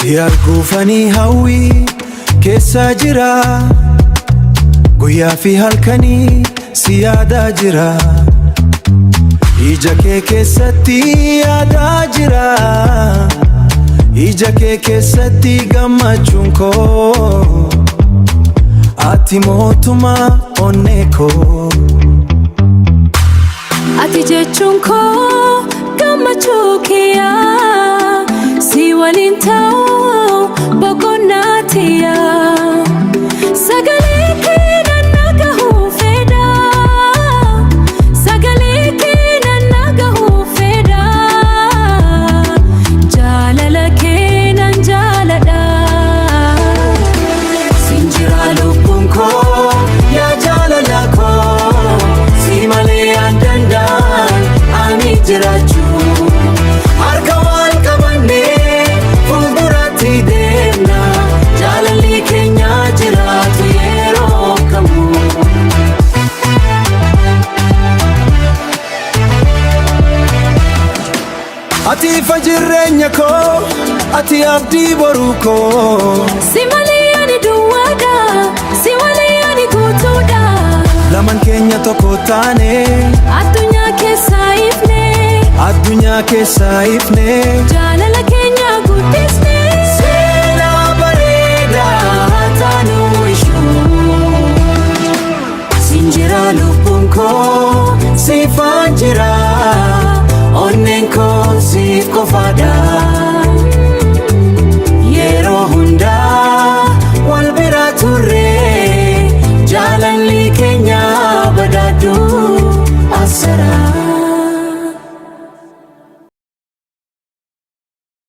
Si arguufanii hawwii keessa jira guyyaa fi halkanii si yaadaa jira ija kee keessatti yaadaa jira ija kee keessatti gammachuun koo ati mootummaa onnee koo ati jechuun koo gammachuu kiyyaa si waliin ta'uu boqonnaa tiyyaa sagalee kee nagahuu fedha sagalee kee nagahuu fedha jaalala kee nan jaaladha sinjira lubbuun koo yaa jaalala koo si malee an danda'an ani jiraachuu harka wal qabannee fuulduratti deemna jaalalli keenya jiraatu yeroo kamuu ati ifa jireenya koo ati abdii boruu koo si malee ani duwwaadha si malee ani guutuudha lamaan keenya tokko taane addunyaa keessaa ifne jaalala keenya guddisne seenaa bareedaa taanuu ishuu sinjira lubbuun koo siifaan jira onneen koo siif qofaadha